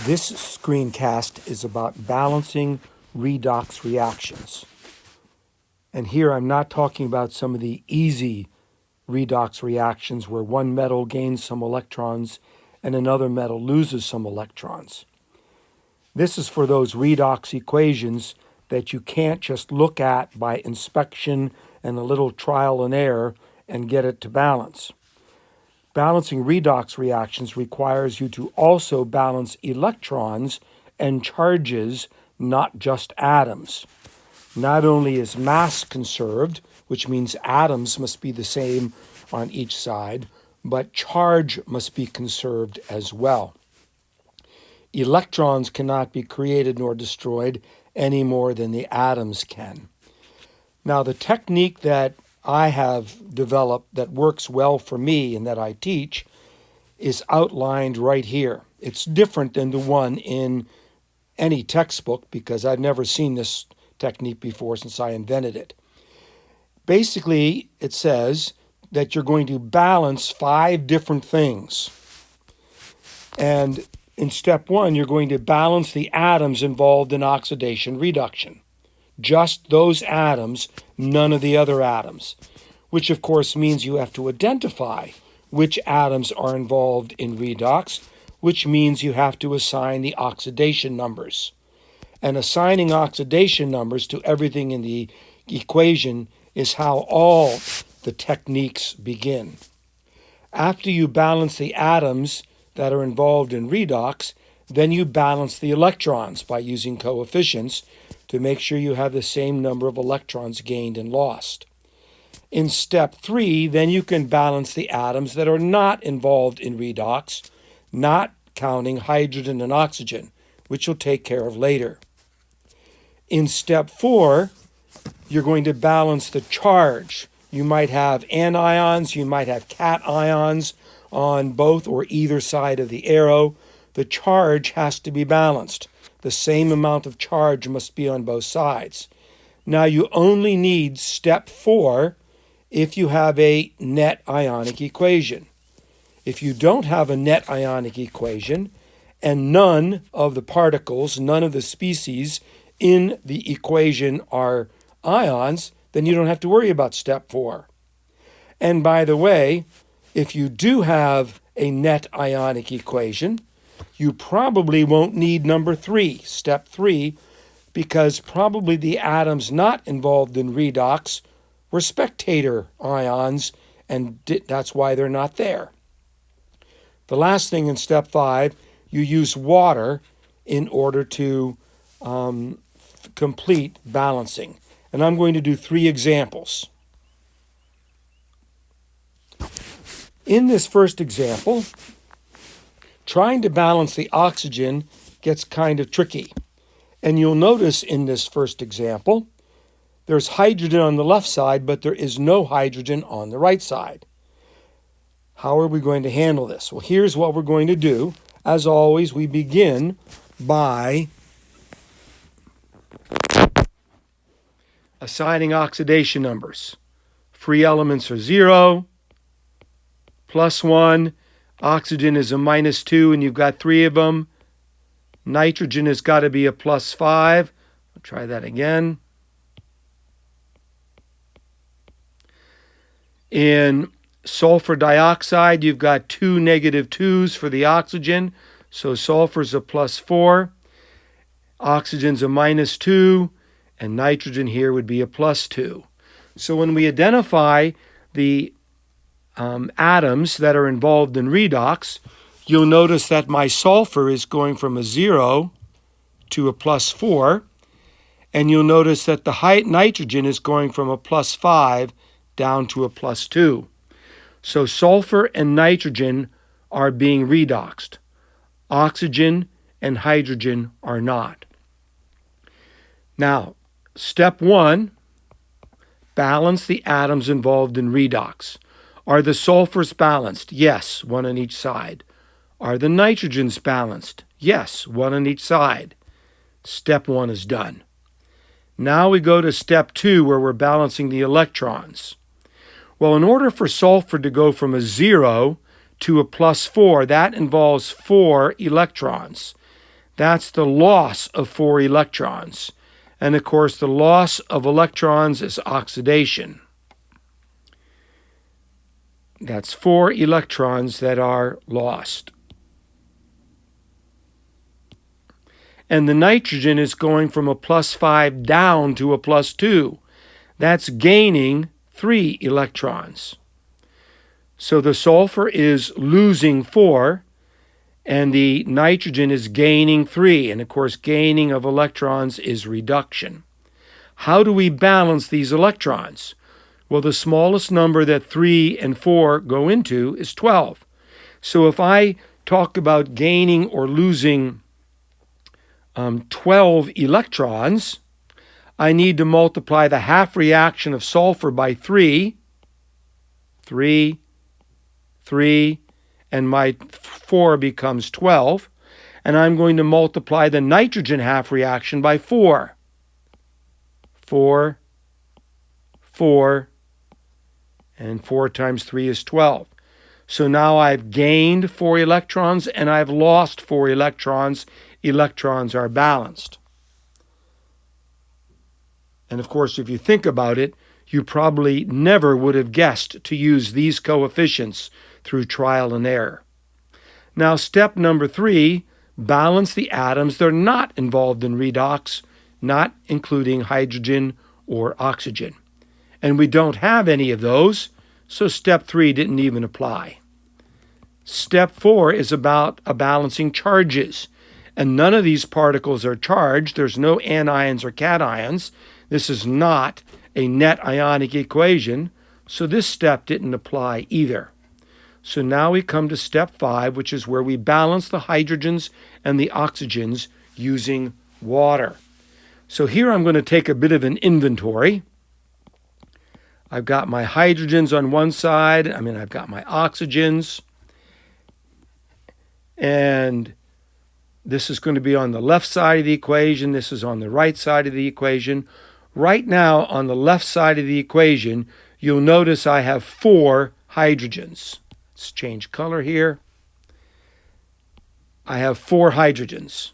This screencast is about balancing redox reactions. And here I'm not talking about some of the easy redox reactions where one metal gains some electrons and another metal loses some electrons. This is for those redox equations that you can't just look at by inspection and a little trial and error and get it to balance. Balancing redox reactions requires you to also balance electrons and charges, not just atoms. Not only is mass conserved, which means atoms must be the same on each side, but charge must be conserved as well. Electrons cannot be created nor destroyed any more than the atoms can. Now, the technique that I have developed that works well for me and that I teach is outlined right here. It's different than the one in any textbook because I've never seen this technique before since I invented it. Basically, it says that you're going to balance 5 different things. And in step 1, you're going to balance the atoms involved in oxidation reduction. Just those atoms, none of the other atoms, which of course means you have to identify which atoms are involved in redox, which means you have to assign the oxidation numbers. And assigning oxidation numbers to everything in the equation is how all the techniques begin. After you balance the atoms that are involved in redox, then you balance the electrons by using coefficients to make sure you have the same number of electrons gained and lost. In step 3, then you can balance the atoms that are not involved in redox, not counting hydrogen and oxygen, which you'll take care of later. In step 4, you're going to balance the charge. You might have anions, you might have cations on both or either side of the arrow. The charge has to be balanced. The same amount of charge must be on both sides. Now you only need step 4 if you have a net ionic equation. If you don't have a net ionic equation and none of the particles, none of the species in the equation are ions, then you don't have to worry about step 4. And by the way, if you do have a net ionic equation, you probably won't need number 3, step 3, because probably the atoms not involved in redox were spectator ions, and that's why they're not there. The last thing in step 5, you use water in order to complete balancing. And I'm going to do 3 examples. In this first example, trying to balance the oxygen gets kind of tricky. And you'll notice in this first example, there's hydrogen on the left side, but there is no hydrogen on the right side. How are we going to handle this? Well, here's what we're going to do. As always, we begin by assigning oxidation numbers. Free elements are 0, +1. Oxygen is a -2, and you've got 3 of them. Nitrogen has got to be a +5. I'll try that again. In sulfur dioxide, you've got 2 -2s for the oxygen, so sulfur's a +4. Oxygen's a -2, and nitrogen here would be a +2. So when we identify the atoms that are involved in redox, you'll notice that my sulfur is going from a 0 to a +4, and you'll notice that the nitrogen is going from a +5 down to a +2. So sulfur and nitrogen are being redoxed. Oxygen and hydrogen are not. Now, step 1, balance the atoms involved in redox. Are the sulfurs balanced? Yes, 1 on each side. Are the nitrogens balanced? Yes, 1 on each side. Step 1 is done. Now we go to step 2 where we're balancing the electrons. Well, in order for sulfur to go from a 0 to a +4, that involves 4 electrons. That's the loss of 4 electrons. And of course, the loss of electrons is oxidation. That's 4 electrons that are lost. And the nitrogen is going from a +5 down to a +2. That's gaining 3 electrons. So the sulfur is losing 4, and the nitrogen is gaining 3. And of course, gaining of electrons is reduction. How do we balance these electrons? Well, the smallest number that 3 and 4 go into is 12. So if I talk about gaining or losing 12 electrons, I need to multiply the half reaction of sulfur by 3, 3, 3, and my 4 becomes 12. And I'm going to multiply the nitrogen half reaction by 4. 4, 4, and 4 times 3 is 12. So now I've gained 4 electrons and I've lost 4 electrons. Electrons are balanced. And of course, if you think about it, you probably never would have guessed to use these coefficients through trial and error. Now, step number 3, balance the atoms that are not involved in redox, not including hydrogen or oxygen. And we don't have any of those, so step 3 didn't even apply. Step 4 is about balancing charges. And none of these particles are charged. There's no anions or cations. This is not a net ionic equation, so this step didn't apply either. So now we come to step 5, which is where we balance the hydrogens and the oxygens using water. So here I'm going to take a bit of an inventory. I've got my hydrogens on one side. I've got my oxygens. And this is going to be on the left side of the equation. This is on the right side of the equation. Right now, on the left side of the equation, you'll notice I have 4 hydrogens. Let's change color here. I have 4 hydrogens.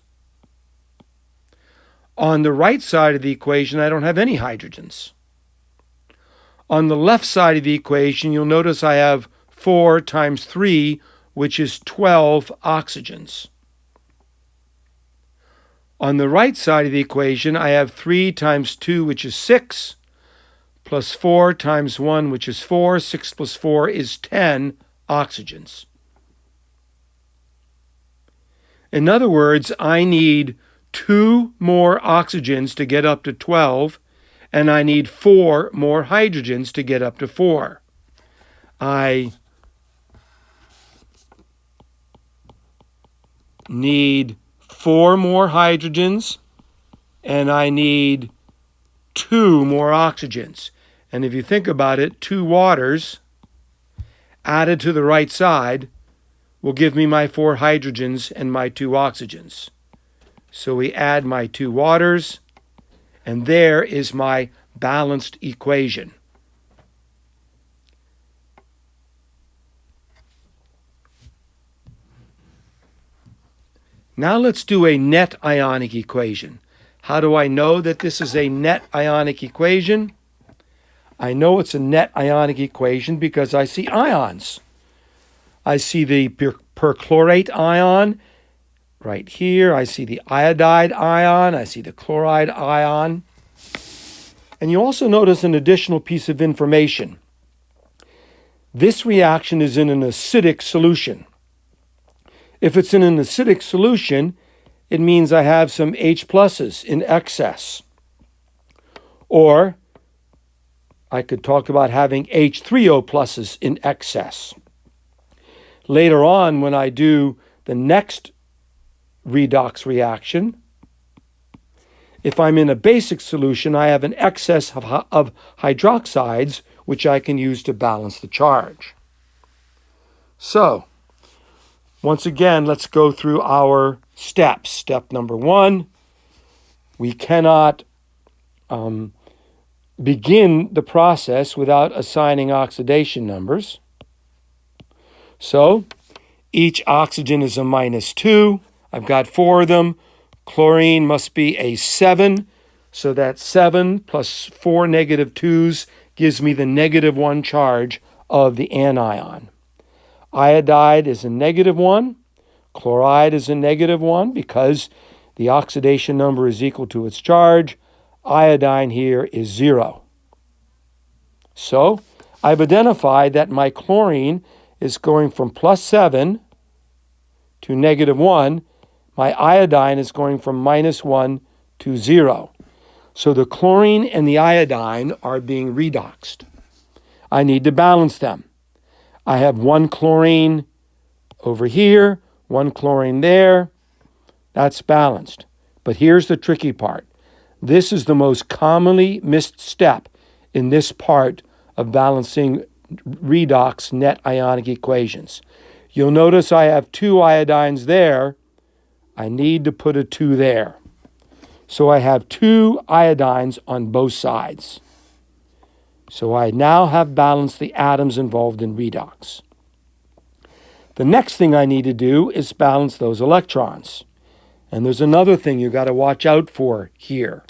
On the right side of the equation, I don't have any hydrogens. On the left side of the equation, you'll notice I have 4 times 3, which is 12 oxygens. On the right side of the equation, I have 3 times 2, which is 6, plus 4 times 1, which is 4. 6 plus 4 is 10 oxygens. In other words, I need 2 more oxygens to get up to 12, and I need 4 more hydrogens to get up to 4. I need 4 more hydrogens, and I need 2 more oxygens. And if you think about it, 2 waters added to the right side will give me my 4 hydrogens and my 2 oxygens. So we add my 2 waters, and there is my balanced equation. Now let's do a net ionic equation. How do I know that this is a net ionic equation? I know it's a net ionic equation because I see ions. I see the perchlorate ion right here. I see the iodide ion. I see the chloride ion. And you also notice an additional piece of information. This reaction is in an acidic solution. If it's in an acidic solution, it means I have some H pluses in excess. Or I could talk about having H3O pluses in excess. Later on, when I do the next redox reaction, if I'm in a basic solution, I have an excess of hydroxides, which I can use to balance the charge. So, once again, let's go through our steps. Step number 1, we cannot begin the process without assigning oxidation numbers. So each oxygen is a -2. I've got 4 of them. Chlorine must be a 7, so that 7 plus 4 negative 2's gives me the -1 charge of the anion. Iodide is a -1. Chloride is a -1 because the oxidation number is equal to its charge. Iodine here is 0. So I've identified that my chlorine is going from +7 to -1. My iodine is going from -1 to 0. So the chlorine and the iodine are being redoxed. I need to balance them. I have 1 chlorine over here, 1 chlorine there. That's balanced. But here's the tricky part. This is the most commonly missed step in this part of balancing redox net ionic equations. You'll notice I have 2 iodines there. I need to put a 2 there. So I have 2 iodines on both sides. So I now have balanced the atoms involved in redox. The next thing I need to do is balance those electrons. And there's another thing you got to watch out for here.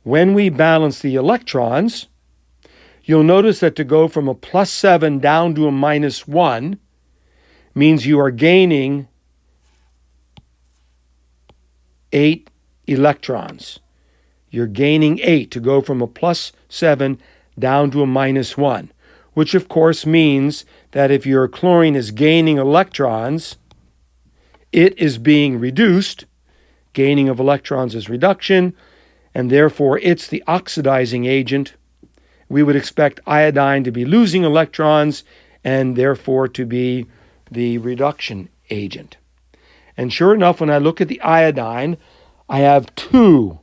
When we balance the electrons, you'll notice that to go from a +7 down to a -1 means you are gaining 8 electrons. You're gaining 8 to go from a +7 down to a -1, which of course means that if your chlorine is gaining electrons, it is being reduced. Gaining of electrons is reduction, and therefore it's the oxidizing agent. We would expect iodine to be losing electrons and therefore to be the reduction agent. And sure enough, when I look at the iodine, I have 2,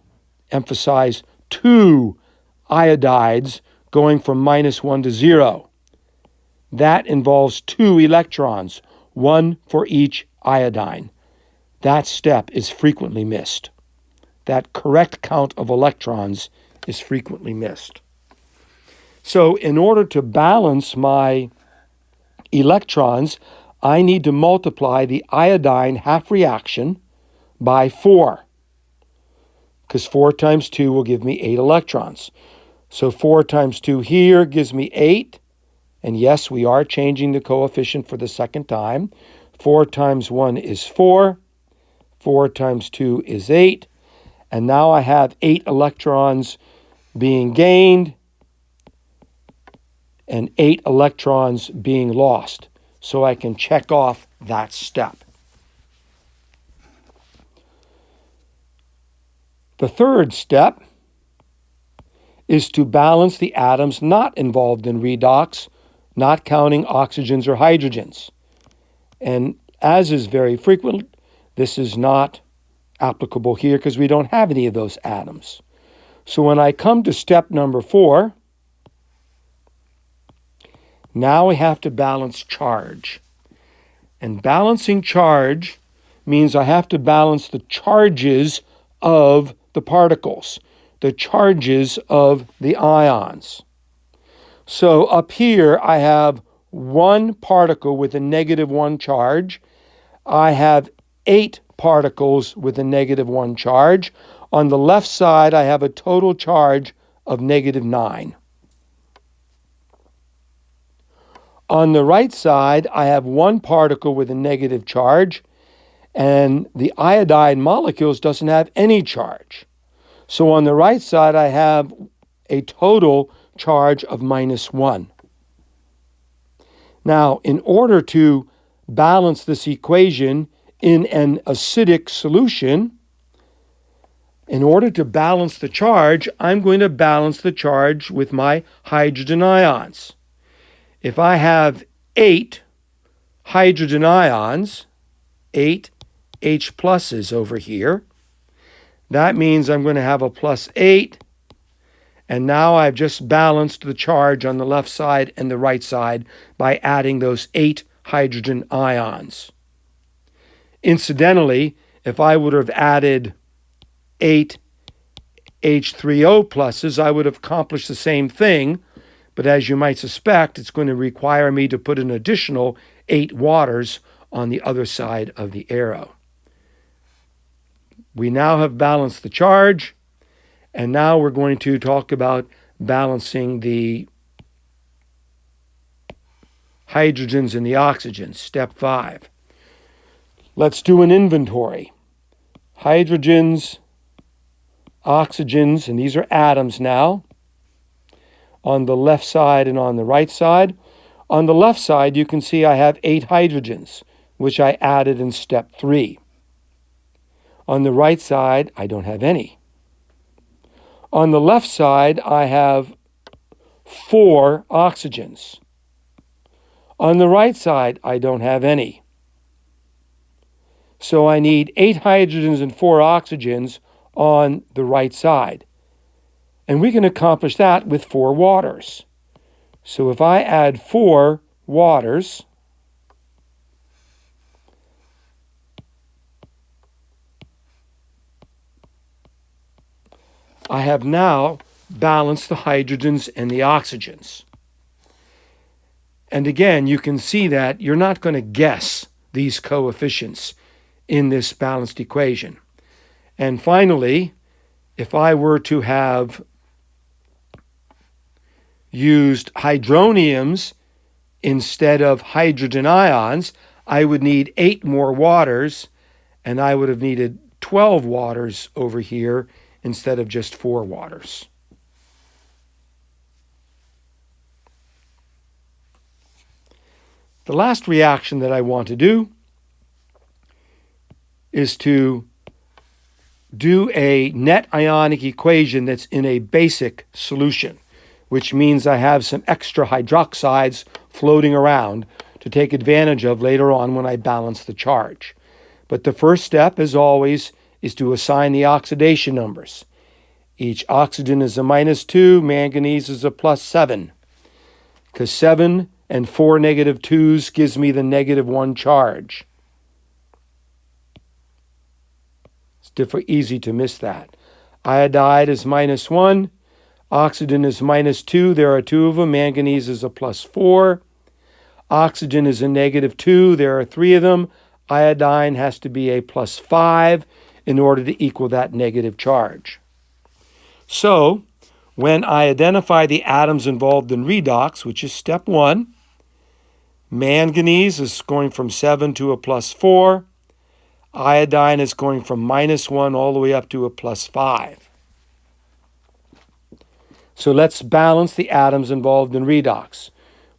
emphasize 2 iodides going from -1 to 0. That involves 2 electrons, 1 for each iodine. That step is frequently missed. That correct count of electrons is frequently missed. So in order to balance my electrons, I need to multiply the iodine half reaction by 4, because 4 times 2 will give me 8 electrons. So 4 times 2 here gives me 8, and yes, we are changing the coefficient for the second time. 4 times 1 is 4, 4 times 2 is 8, and now I have 8 electrons being gained and 8 electrons being lost. So I can check off that step. The third step is to balance the atoms not involved in redox, not counting oxygens or hydrogens. And as is very frequent, this is not applicable here because we don't have any of those atoms. So when I come to step number 4, now we have to balance charge. And balancing charge means I have to balance the charges of the particles, the charges of the ions. So up here I have 1 particle with a -1 charge. I have 8 particles with a -1 charge. On the left side I have a total charge of -9. On the right side, I have 1 particle with a negative charge, and the iodide molecules doesn't have any charge. So on the right side, I have a total charge of -1. Now, in order to balance this equation in an acidic solution, in order to balance the charge, I'm going to balance the charge with my hydrogen ions. If I have 8 hydrogen ions, 8 H pluses over here, that means I'm going to have a +8, and now I've just balanced the charge on the left side and the right side by adding those 8 hydrogen ions. Incidentally, if I would have added 8 H3O pluses, I would have accomplished the same thing. But as you might suspect, it's going to require me to put an additional 8 waters on the other side of the arrow. We now have balanced the charge, and now we're going to talk about balancing the hydrogens and the oxygens, step 5. Let's do an inventory. Hydrogens, oxygens, and these are atoms now, on the left side and on the right side. On the left side, you can see I have 8 hydrogens, which I added in step 3. On the right side, I don't have any. On the left side, I have 4 oxygens. On the right side, I don't have any. So I need 8 hydrogens and 4 oxygens on the right side. And we can accomplish that with 4 waters. So if I add 4 waters, I have now balanced the hydrogens and the oxygens. And again, you can see that you're not going to guess these coefficients in this balanced equation. And finally, if I were to have used hydroniums instead of hydrogen ions, I would need 8 more waters, and I would have needed 12 waters over here instead of just 4 waters. The last reaction that I want to do is to do a net ionic equation that's in a basic solution, which means I have some extra hydroxides floating around to take advantage of later on when I balance the charge. But the first step, as always, is to assign the oxidation numbers. Each oxygen is a -2, manganese is a +7, because 7 and 4 -2s gives me the -1 charge. It's easy to miss that. Iodide is -1, oxygen is -2, there are 2 of them, manganese is a +4, oxygen is a -2, there are 3 of them, iodine has to be a +5 in order to equal that negative charge. So, when I identify the atoms involved in redox, which is step 1, manganese is going from 7 to a +4. Iodine is going from -1 all the way up to a +5. So let's balance the atoms involved in redox.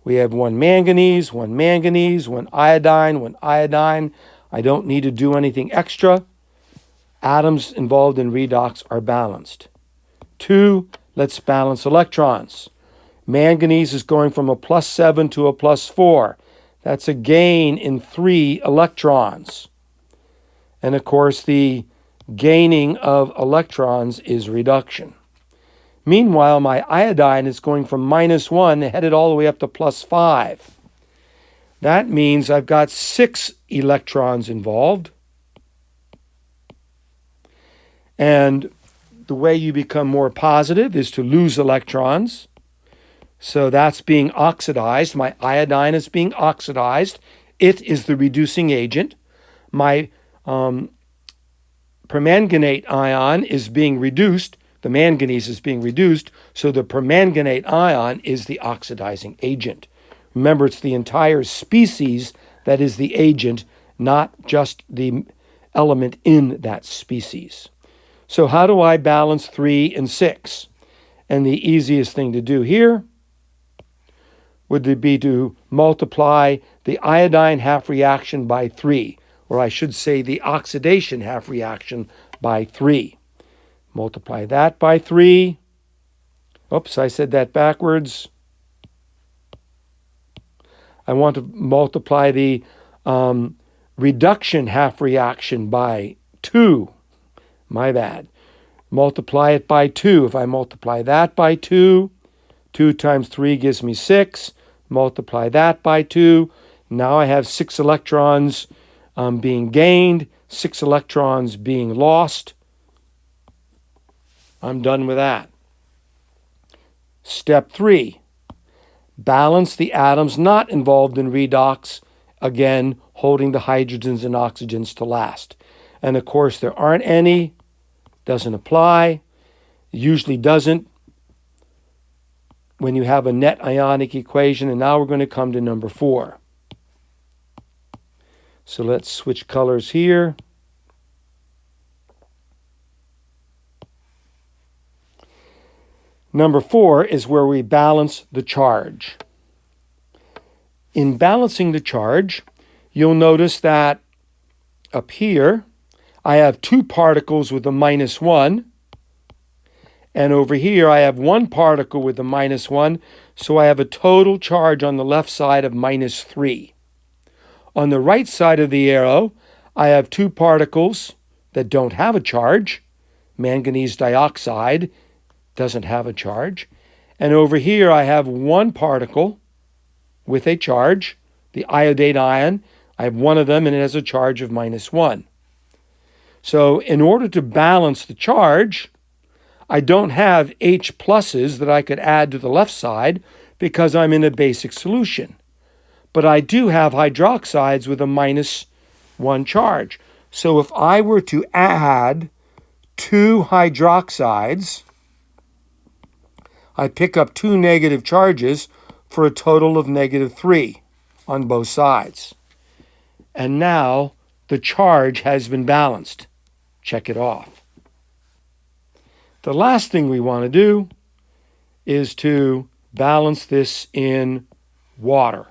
We have 1 manganese, 1 manganese, 1 iodine, 1 iodine. I don't need to do anything extra. Atoms involved in redox are balanced. 2, let's balance electrons. Manganese is going from a +7 to a +4. That's a gain in 3 electrons. And of course, the gaining of electrons is reduction. Meanwhile, my iodine is going from -1 headed all the way up to +5. That means I've got 6 electrons involved. And the way you become more positive is to lose electrons. So that's being oxidized. My iodine is being oxidized. It is the reducing agent. My permanganate ion is being reduced. The manganese is being reduced. So the permanganate ion is the oxidizing agent. Remember, it's the entire species that is the agent, not just the element in that species. So how do I balance 3 and 6? And the easiest thing to do here would be to multiply the iodine half reaction by 3, or I should say the oxidation half reaction by 3. Multiply that by 3. Oops, I said that backwards. I want to multiply the reduction half reaction by 2. My bad. Multiply it by 2. If I multiply that by 2, 2 times 3 gives me 6. Multiply that by 2. Now I have 6 electrons being gained, 6 electrons being lost. I'm done with that. Step 3. Balance the atoms not involved in redox, again, holding the hydrogens and oxygens to last. And of course, there aren't any. Doesn't apply. Usually doesn't when you have a net ionic equation. And now we're going to come to number 4. So let's switch colors here. Number 4 is where we balance the charge. In balancing the charge, you'll notice that up here, I have 2 particles with a -1. And over here, I have 1 particle with a -1. So I have a total charge on the left side of -3. On the right side of the arrow, I have 2 particles that don't have a charge. Manganese dioxide doesn't have a charge. And over here, I have 1 particle with a charge, the iodate ion. I have 1 of them, and it has a charge of -1. So in order to balance the charge, I don't have H pluses that I could add to the left side because I'm in a basic solution. But I do have hydroxides with a -1 charge. So if I were to add 2 hydroxides, I pick up 2 negative charges for a total of -3 on both sides. And now the charge has been balanced. Check it off. The last thing we want to do is to balance this in water.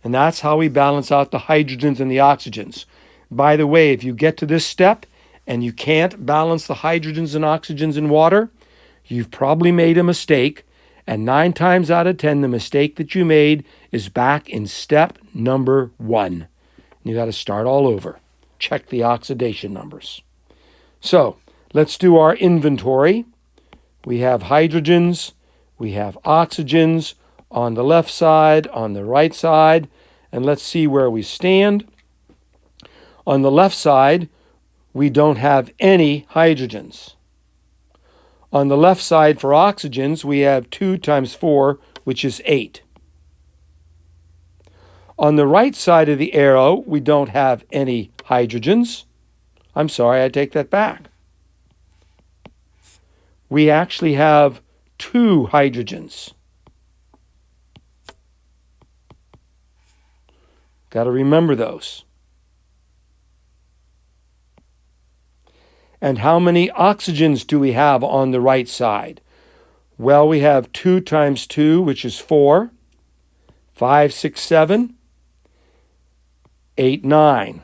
And that's how we balance out the hydrogens and the oxygens. By the way, if you get to this step and you can't balance the hydrogens and oxygens in water, you've probably made a mistake. And 9 times out of 10, the mistake that you made is back in step number 1. You got to start all over. Check the oxidation numbers. So let's do our inventory. We have hydrogens, we have oxygens on the left side, on the right side, and let's see where we stand. On the left side, we don't have any hydrogens. On the left side for oxygens, we have 2 times 4, which is 8. On the right side of the arrow, we don't have any hydrogens. I'm sorry, I take that back. We actually have 2 hydrogens. Got to remember those. And how many oxygens do we have on the right side? Well, we have 2 times 2, which is 4, 5, 6, 7, 8, 9.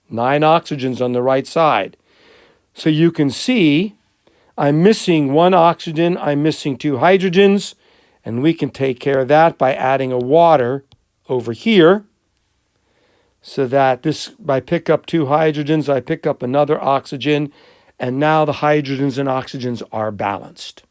9 oxygens on the right side. So you can see I'm missing 1 oxygen, I'm missing 2 hydrogens, and we can take care of that by adding a water over here. So that I pick up 2 hydrogens, I pick up another oxygen, and now the hydrogens and oxygens are balanced.